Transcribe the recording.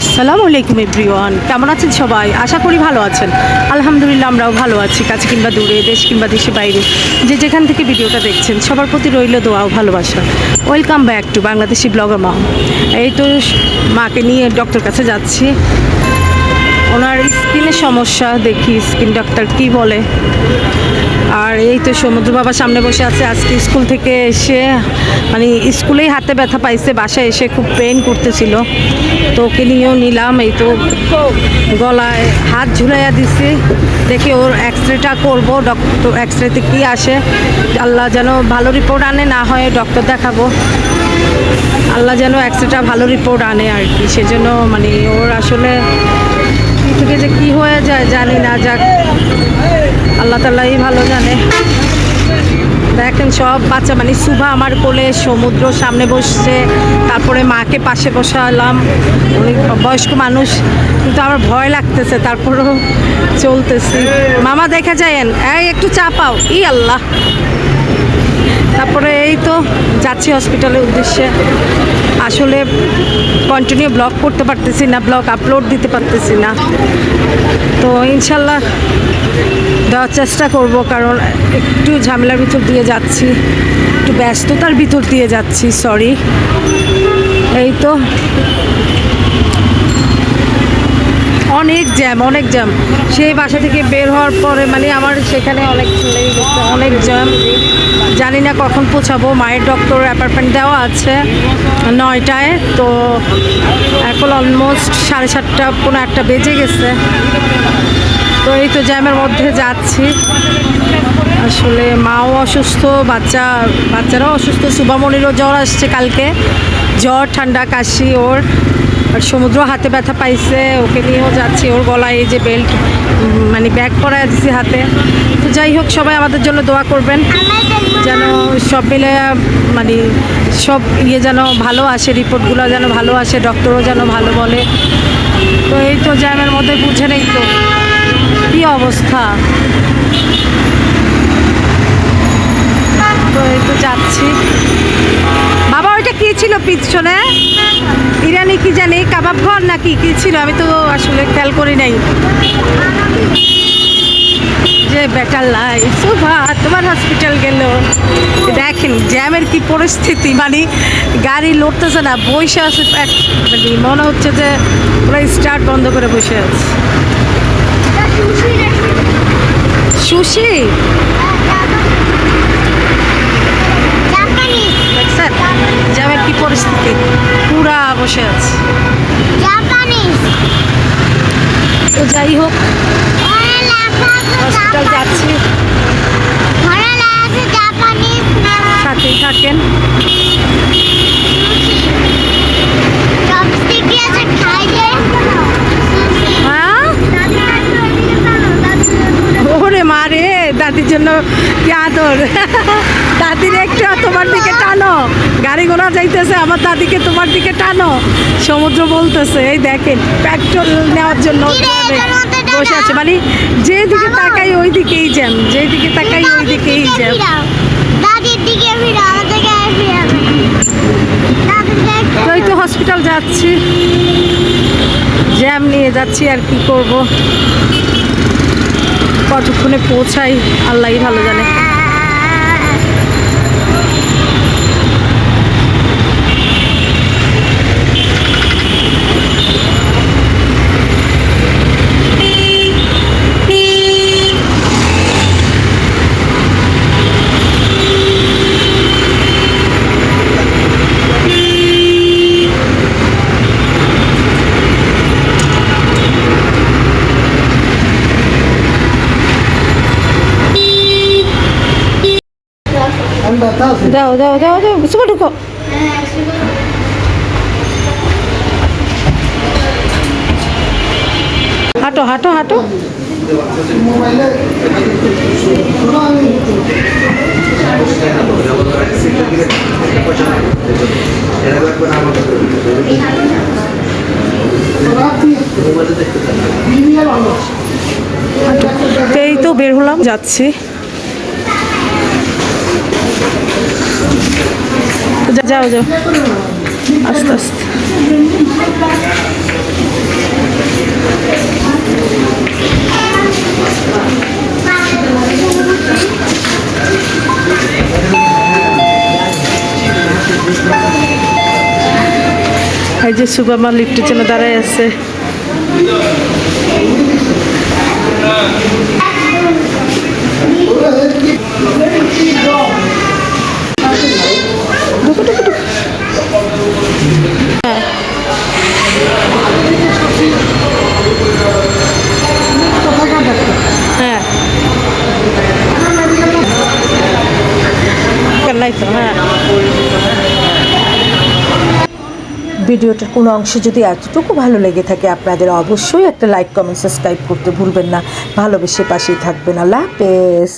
আসসালামু আলাইকুম এভরিওয়ান, কেমন আছেন সবাই? আশা করি ভালো আছেন। আলহামদুলিল্লাহ আমরাও ভালো আছি। কাছে কিংবা দূরে, দেশ কিংবা দেশের বাইরে, যে যেখান থেকে ভিডিওটা দেখছেন সবার প্রতি রইল দোয়া ও ভালোবাসা। Welcome back to Bangladeshi blogger মা। এই তো মাকে নিয়ে ডক্টর কাছে যাচ্ছি। ওনার স্কিনের সমস্যা, দেখি স্কিন ডক্টর কি বলে। আর এই তো সমুদ্র বাবা সামনে বসে আছে। আজকে স্কুল থেকে এসে মানে স্কুলেই হাতে ব্যথা পাইছে, বাসায় এসে খুব পেন করতেছিল, তো ওকে নিয়েও নিলাম। এই তো গলায় হাত ঝুলাইয়া দিছি, দেখি ওর এক্সরেটা করবো। ডক্টর এক্সরেতে কী আসে, আল্লাহ যেন ভালো রিপোর্ট আনে, না হয় ডক্টর দেখাবো। আল্লাহ যেন এক্সরেটা ভালো রিপোর্ট আনে আর কি। সেজন্য মানে ওর আসলে থেকে যে কী হয়ে যায় জানি না, যাক আল্লাহ তাআলাই ভালো জানে। দেখেন সব বাচ্চা, মানে সুভা আমার কোলে, সমুদ্র সামনে বসছে, তারপরে মাকে পাশে বসালাম। অনেক বয়স্ক মানুষ, কিন্তু আমার ভয় লাগতেছে, তারপরেও চলতেছি। মামা দেখা যায়েন, এই একটু চা পাও, ই আল্লাহ। তারপরে এই তো যাচ্ছি হসপিটালের উদ্দেশ্যে। আসলে কন্টিনিউ ব্লগ করতে পারতেছি না, ব্লগ আপলোড দিতে পারতেছি না, তো ইনশাল্লাহ দেওয়ার চেষ্টা করব। কারণ একটু ঝামেলার ভিতর দিয়ে যাচ্ছি, একটু ব্যস্ততার ভিতর দিয়ে যাচ্ছি, সরি। এই তো অনেক জ্যাম, অনেক জ্যাম। সেই বাসা থেকে বের হওয়ার পরে মানে আমার সেখানে অনেক লেগে গেছে, অনেক জ্যাম। জানি না কখন পৌঁছাবো। মায়ের ডক্টর অ্যাপয়েন্টমেন্ট দেওয়া আছে 9টায়, তো এখন অলমোস্ট 7:30 পৌনে 8টা বেজে গেছে। তো এই তো জ্যামের মধ্যে যাচ্ছি। আসলে মাও অসুস্থ, বাচ্চারাও অসুস্থ। শুভামণিরও জ্বর আসছে কালকে, জ্বর ঠান্ডা কাশি ওর। আর সমুদ্র হাতে ব্যথা পাইছে, ওকে নিয়েও যাচ্ছি। ওর গলায় এই যে বেল্ট, মানে ব্যাগ পরায় দিছি হাতে। তো যাই হোক, সবাই আমাদের জন্য দোয়া করবেন যেন সব মিলে মানে সব যেন ভালো আসে, রিপোর্টগুলো যেন ভালো আসে, ডক্টরও যেন ভালো বলে। তো এই তো জ্যামের মধ্যে বুঝে নেই তো কী অবস্থা। তো এই তো যাচ্ছি। বাবা ওইটা কী ছিল পিছনে? ইরানি কি জানি, কাবাব ঘর নাকি কী ছিল, আমি তো আসলে খেয়াল করি নাই। যে বেটার লাইফ, সুভা তোমার হসপিটাল গেল। দেখেন জ্যামের কি পরিস্থিতি, মানে গাড়ি লড়তেছে না, বসে আছে। মানে মনে হচ্ছে যে ওরা স্টার্ট বন্ধ করে বসে আছে। সুশি দেখছেন জ্যামের কি পরিস্থিতি, পুরা বসে আছে। তো যাই হোক, হসপিটাল যাচ্ছি, সাথেই থাকেন। ওরে মারে, দাদির জন্য কি আদর। দাদির একটু তোমার দিকে টানো, গাড়ি ঘোড়া যাইতেছে, আমার দাদিকে তোমার দিকে টানো। সমুদ্র বলতেছে, এই দেখেন পেট্রোল নেওয়ার জন্য বসে আছে, মানে যেদিকে তাকাই ওই দিকেই জ্যাম, যেদিকে তাকাই ওই দিকেই জ্যাম। তাই তো হসপিটাল যাচ্ছি, জ্যাম নিয়ে যাচ্ছি, আর কি করব। কতক্ষণে পৌঁছাই আল্লাহই ভালো জানে। দাও দাও দাও দাও, সুপা ঢুকো। হাঁটো হাঁটো হাঁটো। এই তো বের হলাম, যাচ্ছি। যাও যাও। আস্তে আস্তে। এই যে সুবামা লিফটের জন্য দাঁড়ায় আছে। হ্যাঁ কেনাই তো। হ্যাঁ, ভিডিওটার কোনো অংশ যদি এতটুকু ভালো লেগে থাকে আপনাদের অবশ্যই একটা লাইক, কমেন্ট, সাবস্ক্রাইব করতে ভুলবেন না। ভালোবেসে পাশেই থাকবেন। আল্লাহ হাফেজ।